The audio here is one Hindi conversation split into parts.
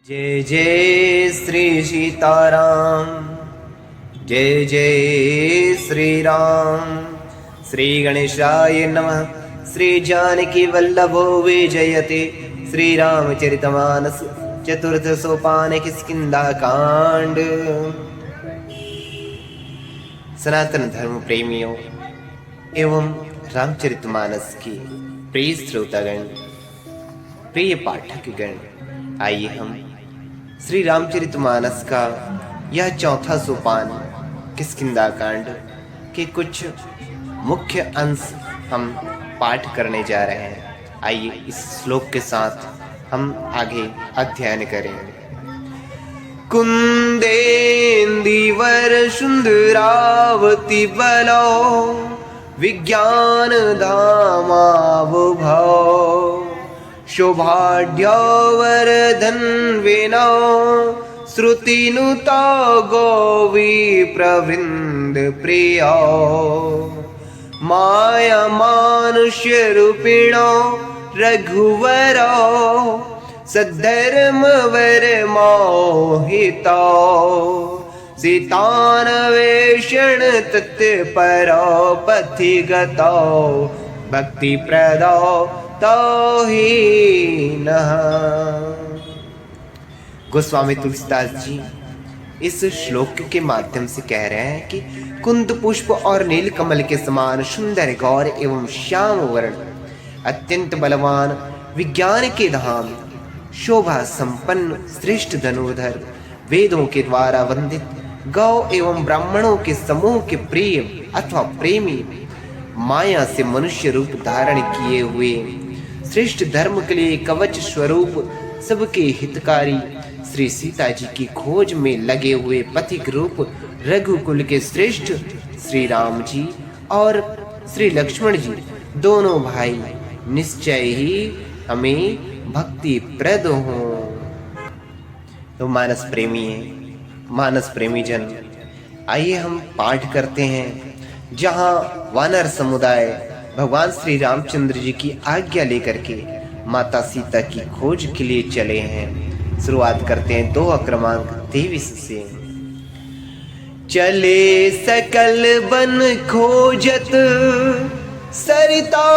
जय जय श्री सीताराम, जय जय श्री राम। श्री गणेशाय नमः। श्री जानकी वल्लभो विजयते। श्री रामचरितमानस चतुर्थ सोपान किष्किंधा कांड। सनातन धर्म प्रेमियों एवं रामचरितमानस की प्रिय श्रोतागण, प्रिय पाठकगण, आइए हम श्री रामचरितमानस का यह चौथा सोपान किष्किंधा कांड के कुछ मुख्य अंश हम पाठ करने जा रहे हैं। आइए इस श्लोक के साथ हम आगे अध्ययन करें। कुंदेंदीवर सुंदरावती बलो विज्ञान धामावभौ शोभाढ्यवर्धन्वेनो श्रुतिनुता गोवी प्रवृंद प्रियो माया मानुष्य रूपिणो रघुवरो सद्धर्मवर मोहितो सीतान्वेषण तत्परो पथिगतो भक्ति प्रदो तो ही नः। गोस्वामी तुलसीदास जी इस श्लोक के माध्यम से कह रहे हैं कि कुंद पुष्प और नील कमल के समान सुंदर गौर एवं श्याम वर्ण, अत्यंत बलवान, विज्ञान के धाम, शोभा संपन्न, श्रेष्ठ धनुर्धर, वेदों के द्वारा वंदित, गौ एवं ब्राह्मणों के समूह के प्रिय अथवा प्रेमी, माया से मनुष्य रूप धारण किए हुए, श्रेष्ठ धर्म के लिए कवच स्वरूप, सबके हितकारी, श्री सीता जी की खोज में लगे हुए पथिक रूप रघुकुल के श्रेष्ठ श्री राम जी और श्री लक्ष्मण जी, दोनों भाई निश्चय ही हमें भक्ति प्रद हों। तो मानस प्रेमी है, मानस प्रेमी जन, आइए हम पाठ करते हैं जहाँ वानर समुदाय भगवान श्री रामचंद्र जी की आज्ञा लेकर के माता सीता की खोज के लिए चले हैं। शुरुआत करते हैं 2 क्रमांक 23 से। चले सकल बन खोजत सरिता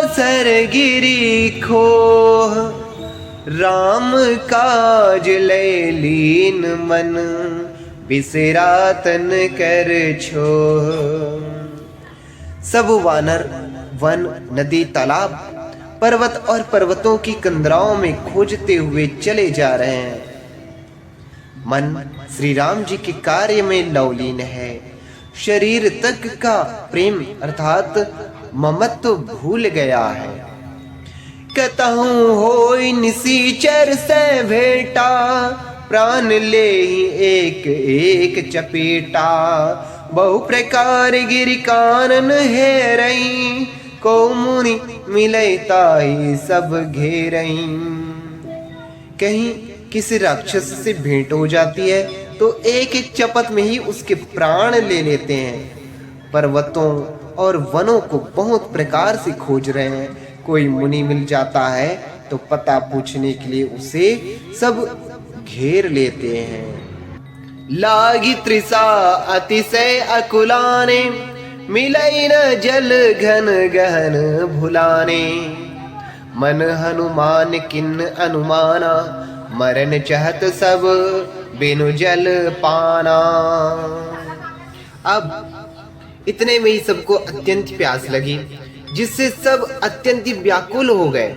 सरगिरी खोह राम काज ले लीन मन बिसरातन कर छोह। सब वानर वन, नदी, तालाब, पर्वत और पर्वतों की कंदराओं में खोजते हुए चले जा रहे हैं। मन श्री राम जी के कार्य में लवलीन है। शरीर तक का प्रेम अर्थात ममत्व भूल गया है। कतहु होई निसीचर से भेटा प्राण ले ही एक एक चपेटा। बहु प्रकार गिरि कानन है रही को मुनि मिले ताई सब घेरई। कहीं किसी राक्षस से भेंट हो जाती है तो एक एक चपत में ही उसके प्राण ले लेते हैं। पर्वतों और वनों को बहुत प्रकार से खोज रहे हैं। कोई मुनि मिल जाता है तो पता पूछने के लिए उसे सब घेर लेते हैं। लागी तृषा अतिशय अकुलाने मिलई न जल घन गहन भुलाने। मन हनुमान किन अनुमाना मरण चाहत सब बिनु जल पाना। अब इतने में ही सबको अत्यंत प्यास लगी, जिससे सब अत्यंत व्याकुल हो गए,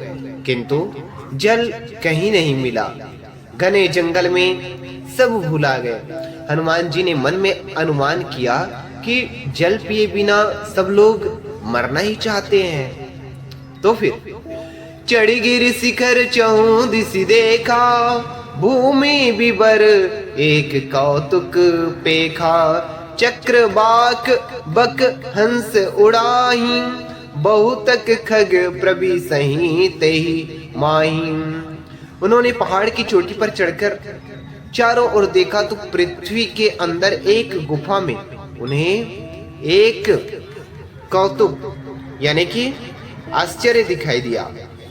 किंतु जल कहीं नहीं मिला। घने जंगल में सब भुला गए। हनुमान जी ने मन में अनुमान किया कि जल पिए बिना सब लोग मरना ही चाहते हैं। तो फिर चढ़ गिर शिखर चहु दिशि देखा भूमि विवर एक कौतुक पेखा। चक्र बाक बक हंस उड़ाही बहुतक खग प्रभि सही तेहि माही। उन्होंने पहाड़ की चोटी पर चढ़कर चारों ओर देखा तो पृथ्वी के अंदर एक गुफा में उन्हें एक कौतुक यानी कि आश्चर्य दिखाई दिया।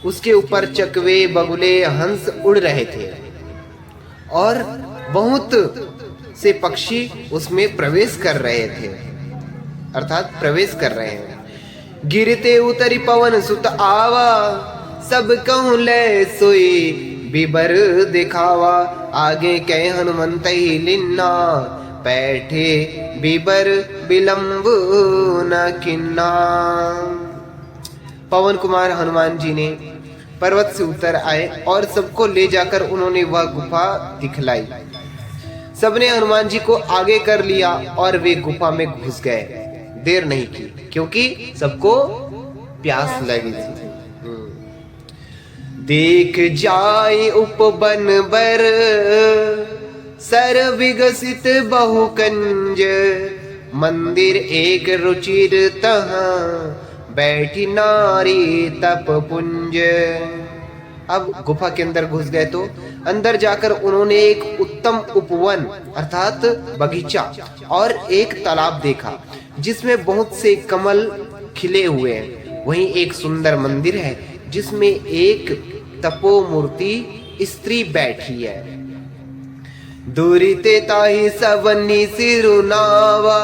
उसके ऊपर चकवे, बगुले, हंस उड़ रहे थे। और बहुत से पक्षी उसमें प्रवेश कर रहे थे, अर्थात प्रवेश कर रहे हैं। गिरते उतरी पवन सुत आवा, सब कहूँ ले सोई बिबर दिखावा। आगे कह हनुमंत ही लिन्ना, बैठे बिबर विलंब न किन्ना। पवन कुमार हनुमान जी ने पर्वत से उतर आए और सबको ले जाकर उन्होंने वह गुफा दिखलाई। सबने हनुमान जी को आगे कर लिया और वे गुफा में घुस गए। देर नहीं की क्योंकि सबको प्यास लगी थी। देख जाए उपवन बर, सर विकसित बहुकंज। मंदिर एक रुचिर तहाँ, बैठी नारी तप पुंज। अब गुफा के अंदर घुस गए तो अंदर जाकर उन्होंने एक उत्तम उपवन अर्थात बगीचा और एक तालाब देखा जिसमें बहुत से कमल खिले हुए हैं। वहीं एक सुंदर मंदिर है जिसमें एक तपोमूर्ति स्त्री बैठी है। दूरिते ताहि सवनी सिरुनावा,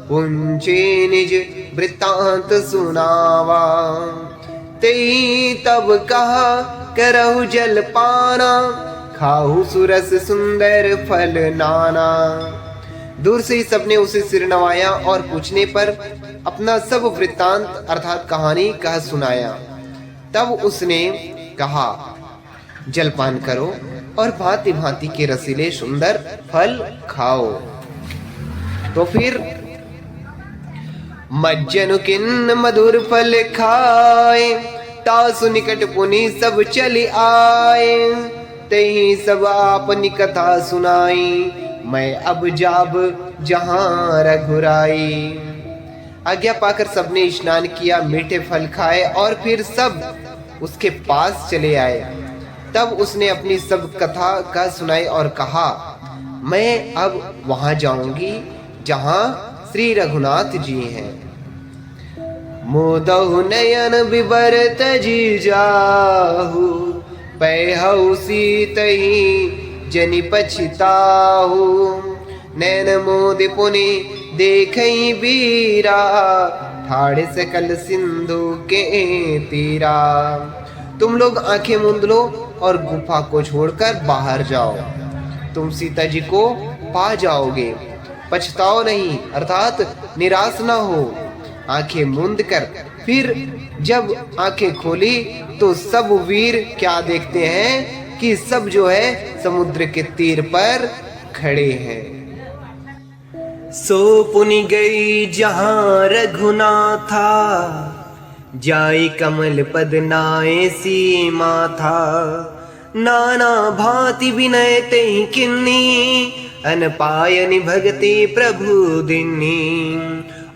पुंचे निज वृत्तांत सुनावा। तेई तब कहा करहु जल पाना, खाहु सुरस सुंदर फल नाना। दूर से ही सबने उसे सिर नवाया और पूछने पर अपना सब वृत्तांत अर्थात कहानी कह सुनाया। तब उसने कहा जलपान करो और भांति भांति के रसीले सुंदर फल खाओ। तो फिर मज्जन किन्न मधुर फल खाए, तासु निकट पुनि सब चली आए। तही सब आपनी कथा सुनाई, मैं अब जाब जहां रघुराई। आज्ञा पाकर सबने स्नान किया, मीठे फल खाए और फिर सब उसके पास चले आए। तब उसने अपनी सब कथा कह सुनाई और कहा मैं अब वहां जाऊंगी जहां श्री रघुनाथ जी हैं। मोदहु नयन विबर तजी जाहु, पैहु सीतहि जनि पछिताहु। नैन मोद पुनि देखई बीरा, ठाड़ सकल सिंधु के तीरा। तुम लोग आंखें मूंद लो और गुफा को छोड़कर बाहर जाओ, तुम सीता जी को पा जाओगे। पछताओ नहीं अर्थात निराश ना हो। आंखें मूंद कर फिर जब आंखें खोली तो सब वीर क्या देखते हैं कि सब जो है समुद्र के तीर पर खड़े हैं। सो पुनि गई जहां रघुनाथा, जाई कमल पद नाए सीमा था। नाना भांति विनय तेहि किन्नी, अन पायनि भगति प्रभु दिन्नी।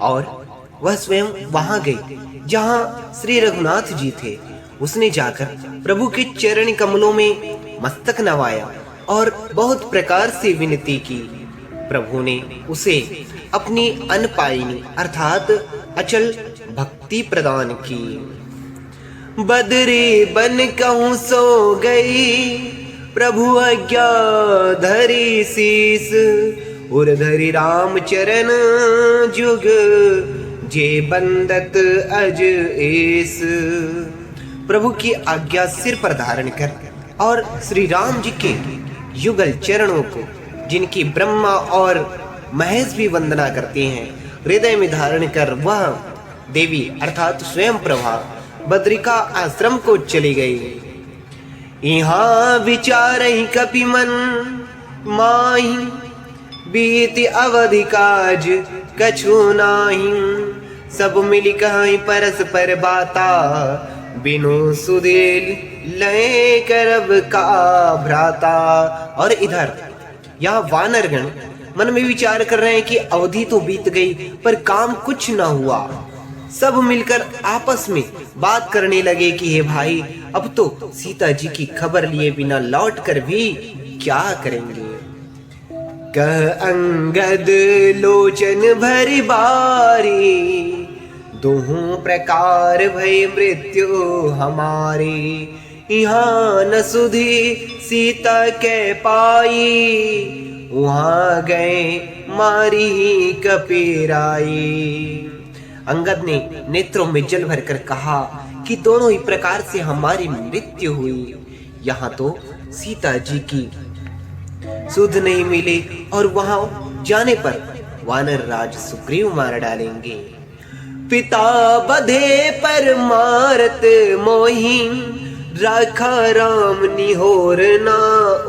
और वह स्वयं वहां गई जहां श्री रघुनाथ जी थे। उसने जाकर प्रभु के चरण कमलों में मस्तक नवाया और बहुत प्रकार से विनती की। प्रभु ने उसे अपनी अनपायनी अर्थात अचल भक्ति प्रदान की। बदरी बन कहूं सो गई, प्रभु आज्ञा धरी शीस। उर धरी राम चरण जुग, जे बंदत अज एस। प्रभु की आज्ञा सिर पर धारण कर और श्री राम जी के युगल चरणों को, जिनकी ब्रह्मा और महेश भी वंदना करते हैं, हृदय में धारण कर वह देवी अर्थात स्वयं प्रभा बद्रिका आश्रम को चली गई। यहाँ विचार ही कपि मन माही, बीति अवधि काज कछु नाही। सब मिली कहीं परस्पर बाता, बिनु सुधेल लय करब का भ्राता। और इधर यहाँ वानरगण मन में विचार कर रहे हैं कि अवधि तो बीत गई पर काम कुछ न हुआ। सब मिलकर आपस में बात करने लगे कि हे भाई, अब तो सीता जी की खबर लिए बिना लौट कर भी क्या करेंगे। कह अंगद लोचन भरी बारी, दोहू प्रकार भई मृत्यु हमारी। यहाँ न सुधी सीता के पाई, वहां गए मारी कपीराई। अंगद ने नेत्रों में जल भरकर कहा कि दोनों ही प्रकार से हमारी मृत्यु हुई। यहाँ तो सीता जी की सुध नहीं मिली और वहां जाने पर वानर राज सुग्रीव मार डालेंगे। पिता बधे पर मारत मोही, राखा राम निहोर ना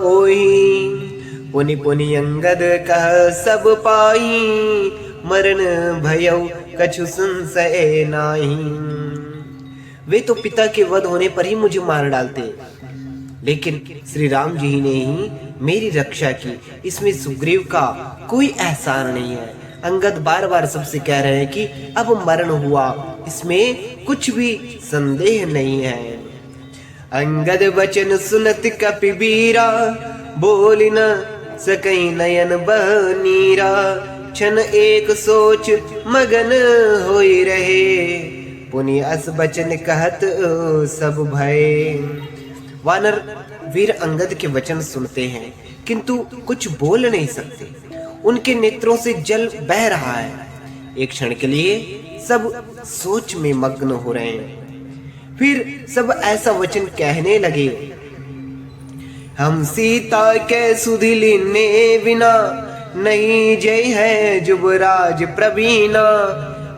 ओही। पुनि पुनि अंगद कह सब पाई, मरण भयौ कछु संशय नाही। वे तो पिता के वध होने पर ही मुझे मार डालते, लेकिन श्री राम जी ने ही मेरी रक्षा की, इसमें सुग्रीव का कोई एहसान नहीं है। अंगद बार बार सबसे कह रहे हैं कि अब मरण हुआ, इसमें कुछ भी संदेह नहीं है। अंगद वचन सुनत कपिबीरा, बोल न सकई नयन बनीरा। क्षण एक सोच मगन होई रहे, पुनि अस बचन कहत सब भय। वानर वीर अंगद के वचन सुनते हैं किंतु कुछ बोल नहीं सकते, उनके नेत्रों से जल बह रहा है। एक क्षण के लिए सब सोच में मग्न हो रहे हैं। फिर सब ऐसा वचन कहने लगे, हम सीता के सुधि लीने बिना, नहीं जय है जुबराज प्रवीणा।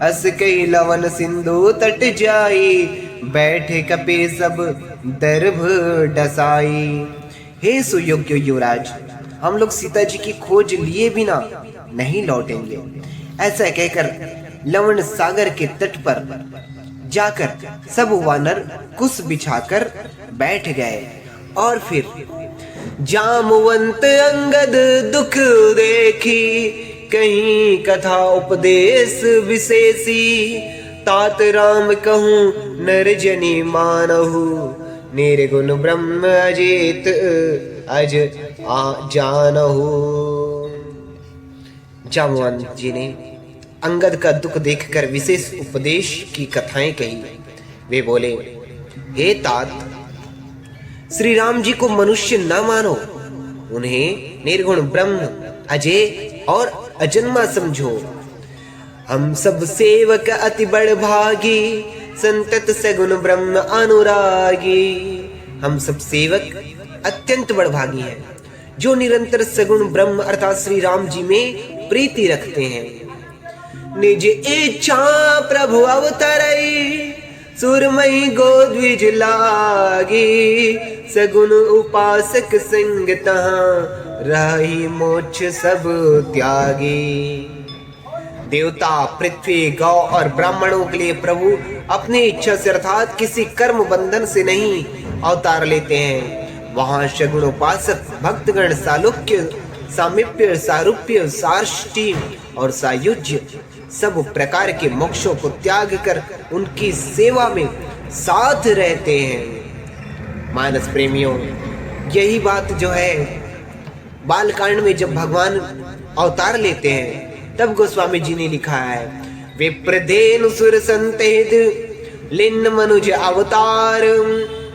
अस कई लवन सिंधु तट जाई, बैठे कपे सब दर्भ डसाई। हे सुयोग्य युवराज, हम लोग सीता जी की खोज लिए बिना नहीं लौटेंगे। ऐसा कहकर लवण सागर के तट पर जाकर सब वानर कुश बिछाकर बैठ गए। और फिर जामवंत अंगद दुख देखी, कहीं कथा उपदेश विशेषी। तात राम कहूँ नर जनी मानहु, निर्गुण ब्रह्म अजेत अज जानहु। जामवंत जी ने अंगद का दुख देखकर विशेष उपदेश की कथाएं कही। वे बोले, हे तात, श्री राम जी को मनुष्य न मानो, उन्हें निर्गुण ब्रह्म अजय और अजन्मा समझो। हम सब सेवक अति बड़ भागी, संतत सगुण ब्रह्म अनुरागी। हम सब सेवक अत्यंत बड़ भागी हैं, जो निरंतर सगुण ब्रह्म अर्थात श्री राम जी में प्रीति रखते हैं। निज इच्छा प्रभु अवतरई, सुरमई गोद्विज लागी। सगुण उपासक संग तहाँ, रही मोक्ष सब त्यागी। देवता, पृथ्वी, गौ और ब्राह्मणों के लिए प्रभु अपनी इच्छा से अर्थात किसी कर्म बंधन से नहीं अवतार लेते हैं। वहां सगुण उपासक भक्तगण सालोक्य, सामीप्य, सारूप्य, सार्ष्टी और सायुज्य सब प्रकार के मोक्षों को त्याग कर उनकी सेवा में साथ रहते हैं। मानस प्रेमियों, यही बात जो है बालकांड में जब भगवान अवतार लेते हैं तब गोस्वामी जी ने लिखा है, विप्रदेनु सुर संतेद लिन्न मनुज अवतार।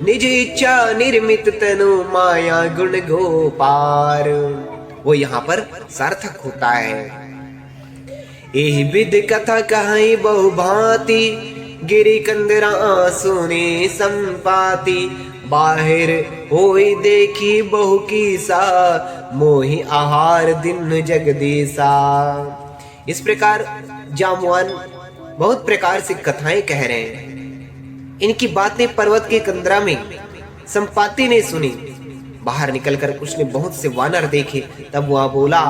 निज इच्छा निर्मित तनु माया गुण गोपार। वो यहाँ पर सार्थक होता है। एहि विद कथा कहाई बहु भांति, गिरी कंदरा सुने संपाति। बाहिर होई देखी बहु कीसा, मोहि आहार दिन जगदीसा। इस प्रकार जामवान बहुत प्रकार से कथाएं कह रहे हैं। इनकी बातें पर्वत के कंदरा में संपाति ने सुनी। बाहर निकलकर उसने बहुत से वानर देखे। तब वह बोला,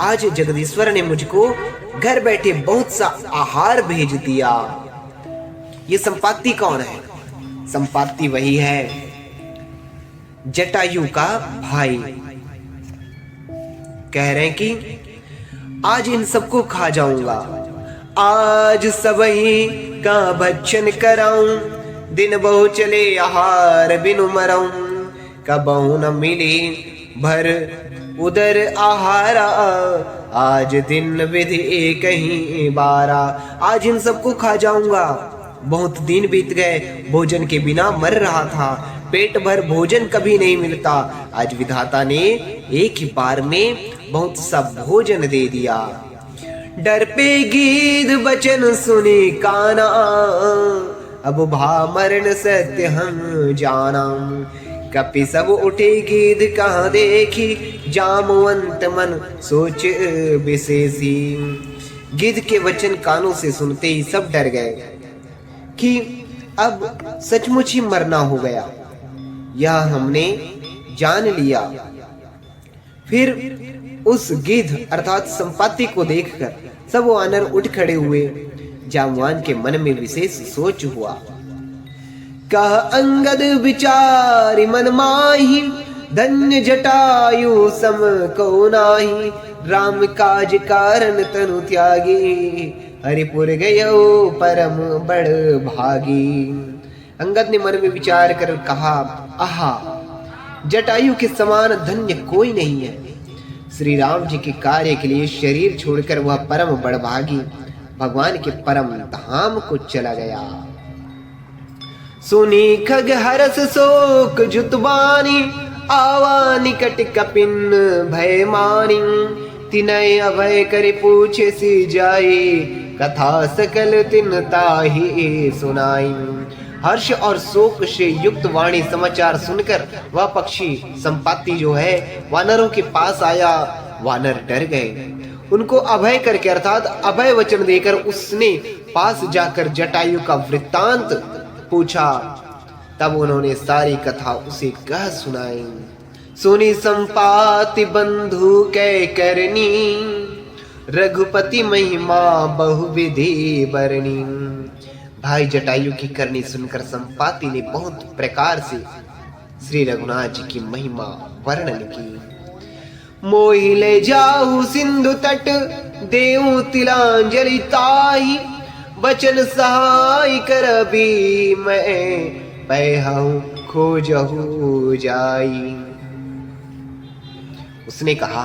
आज जगदीश्वर ने मुझको घर बैठे बहुत सा आहार भेज दिया। ये संपाति कौन है? संपाति वही है जटायु का भाई। कह रहे हैं कि आज इन सबको खा जाऊंगा, आज सबही का भक्षण कराऊं। दिन बहु चले आहार बिनु मराऊं, कबहु न मिली भर उदर आहारा। आज दिन विधि एक ही बारा। आज इन सबको खा जाऊंगा। बहुत दिन बीत गए, भोजन के बिना मर रहा था। पेट भर भोजन कभी नहीं मिलता, आज विधाता ने एक ही बार में बहुत सा भोजन दे दिया। डर पे गीध बचन सुने काना, अब भा मरण सत्य हम जाना। कपि सब उठे गीध कहाँ देखी, जामवंत मन सोच विशेषी। गिद्ध के वचन कानों से सुनते ही सब डर गए कि अब सचमुच ही मरना हो गया, यह हमने जान लिया। फिर उस गिद्ध अर्थात संपाति को देखकर सब वानर उठ खड़े हुए। जामवान के मन में विशेष सोच हुआ। कह अंगद विचारि मन माही, धन्य जटायु सम को नाही। राम काज कारण तनु त्यागी, हरिपुर गयो परम बड़ भागी। अंगद ने मन में विचार कर कहा, आहा, जटायु के समान धन्य कोई नहीं है। श्री राम जी के कार्य के लिए शरीर छोड़कर वह परम बड़भागी भगवान के परम धाम को चला गया। सुनी खग हरस शोक जुतवानी, आवा निकट कपिन भय मानी। तिनय अभय कर पूछे सी जाए, कथा सकल तिन ताहि सुनाई। हर्ष और शोक से युक्त वाणी समाचार सुनकर वह पक्षी संपाति जो है वानरों के पास आया। वानर डर गए। उनको अभय करके अर्थात अभय वचन देकर उसने पास जाकर जटायु का वृत्तांत पूछा। तब उन्होंने सारी कथा उसे कह सुनाई। सुनी संपाति बंधु कै करनी, रघुपति महिमा बहुविधि बरनी। भाई जटायु की करनी सुनकर संपाति ने बहुत प्रकार से श्री रघुनाथ जी की महिमा वर्णन की। मोहि ले जाहु सिंधु तट, देऊ तिलांजलि ताहि। बचन सहाय कर भी मैं, पैहु खोजहु जाई। उसने कहा,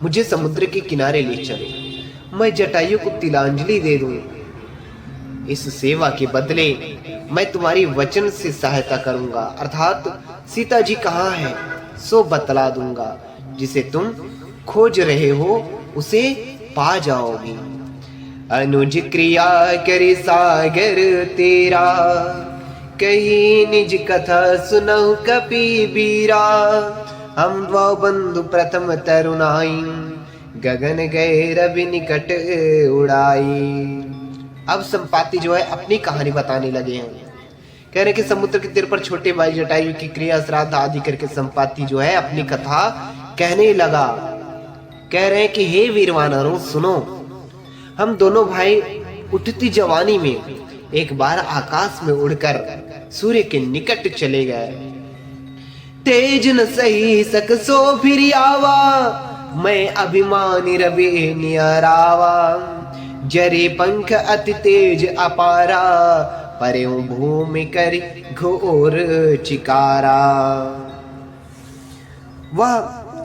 मुझे समुद्र के किनारे ले चलो, मैं जटायु को तिलांजलि दे दूं। इस सेवा के बदले मैं तुम्हारी वचन से सहायता करूंगा, अर्थात सीता जी कहाँ है सो बतला दूंगा। जिसे तुम खोज रहे हो उसे पा जाओगी। अनुज क्रिया करे सागर तेरा, कही निज कथा सुनहु कपि बीरा। हम द्वौ बंधु प्रथम तरुणाई, गगन गए रवि निकट उड़ाई। अब संपाति जो है अपनी कहानी बताने लगे हैं। कह रहे कि समुद्र के तीर पर छोटे भाई जटायु की क्रिया श्राद्ध आदि करके संपाति जो है अपनी कथा कहने लगा। कह रहे हैं कि हे वीर वानरों सुनो, हम दोनों भाई उठती जवानी में एक बार आकाश में उड़कर सूर्य के निकट चले गए। तेज न सही सक सो फिर आवा, मैं अभिमानी रवि नियरावा। जरे पंख अति तेज अपारा, परेउ भूमि करि घोर चिकारा। वह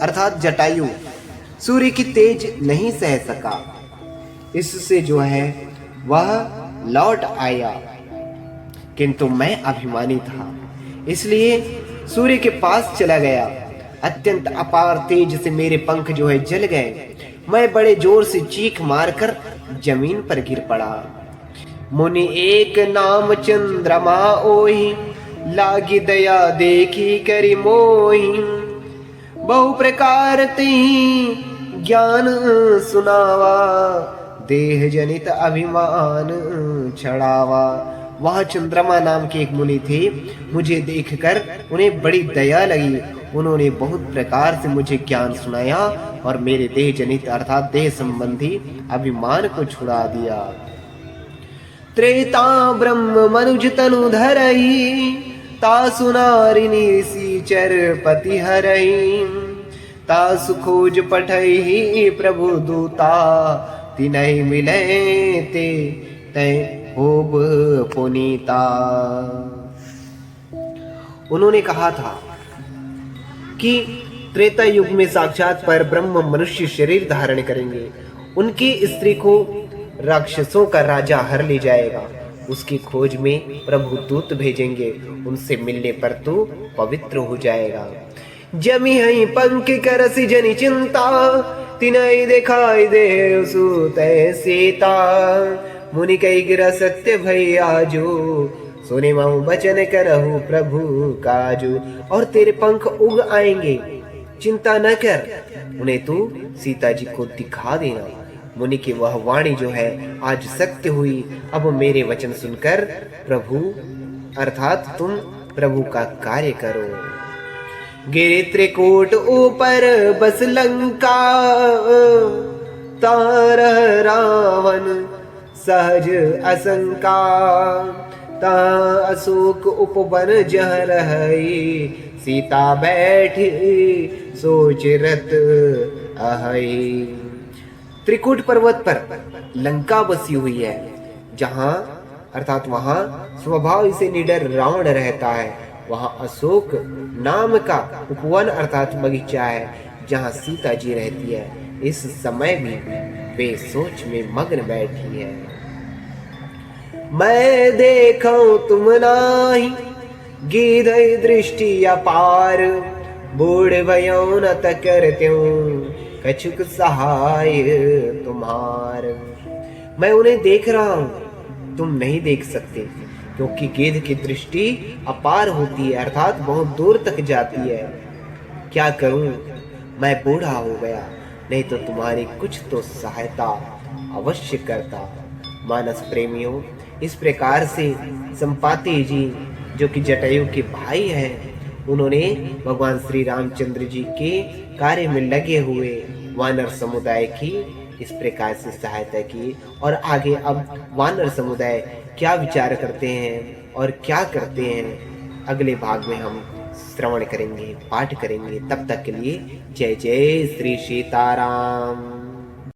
अर्थात जटायु सूर्य की तेज नहीं सह सका, इससे जो है वह लौट आया। किंतु मैं अभिमानी था, इसलिए सूर्य के पास चला गया। अत्यंत अपार तेज से मेरे पंख जो है जल गए। मैं बड़े जोर से चीख मारकर जमीन पर गिर पड़ा। मुनि एक नाम चंद्रमा ओहि, लागी दया देखी करि मोहि। बहु प्रकार तेहि ज्ञान सुनावा, देह जनित अभिमान छड़ावा। वहाँ चंद्रमा नाम के एक मुनि थे। मुझे देखकर उन्हें बड़ी दया लगी। उन्होंने बहुत प्रकार से मुझे ज्ञान सुनाया और मेरे देह जनित अर्थात देह संबंधी अभिमान को छुड़ा दिया। त्रेता ब्रह्म मनुज तनु धरई, तासु नारिनी सीचर पति हरई। तासु खोज पठई प्रभु दूता, तिनहि मिले ते तय होब पुनीता। उन्होंने कहा था कि त्रेता युग में साक्षात पर ब्रह्म मनुष्य शरीर धारण करेंगे। उनकी स्त्री को राक्षसों का राजा हर ले जाएगा उसकी खोज में प्रभु दूत भेजेंगे, उनसे मिलने पर तू पवित्र हो जाएगा। जमी हई पंख करसी जनि चिंता, तिनई दिखाई दे सुत सीता। मुनि कई गिरा सत्य भई आजू, सुने माऊ बचन करहु प्रभु काजू। और तेरे पंख उग आएंगे, चिंता न कर, उन्हें तू सीता जी को दिखा देना। मुनि की वह वाणी जो है आज सत्य हुई। अब मेरे वचन सुनकर प्रभु अर्थात तुम प्रभु का कार्य करो। गिरि त्रिकूट ऊपर बस लंका, तारह रावण सहज असंका। ता अशोक उपवन जह रही, सीता बैठी सोच रत अहई। त्रिकूट पर्वत पर लंका बसी हुई है, जहां अर्थात वहां स्वभाव से निडर रावण रहता है। वहां अशोक नाम का उपवन अर्थात बगीचा है, जहां सीता जी रहती है। इस समय भी वे सोच में मग्न बैठी है। मैं देखो तुम नाही, गीधई दृष्टि अपार। बूढ़ भयो न करत्यूं, कछुक सहाय तुम्हार। मैं उन्हें देख रहा हूं, तुम नहीं देख सकते, क्योंकि गिद्ध की दृष्टि अपार होती है अर्थात बहुत दूर तक जाती है। क्या करूं, मैं बूढ़ा हो गया, नहीं तो तुम्हारी कुछ तो सहायता अवश्य करता। मानस प्रेमियों, इस प्रकार से संपाति जी जो कि जटायु के भाई हैं, उन्होंने भगवान श्री रामचंद्र जी के कार्य में लगे हुए वानर समुदाय की इस प्रकार से सहायता की। और आगे अब वानर समुदाय क्या विचार करते हैं और क्या करते हैं, अगले भाग में हम श्रवण करेंगे, पाठ करेंगे। तब तक के लिए जय जय श्री सीताराम।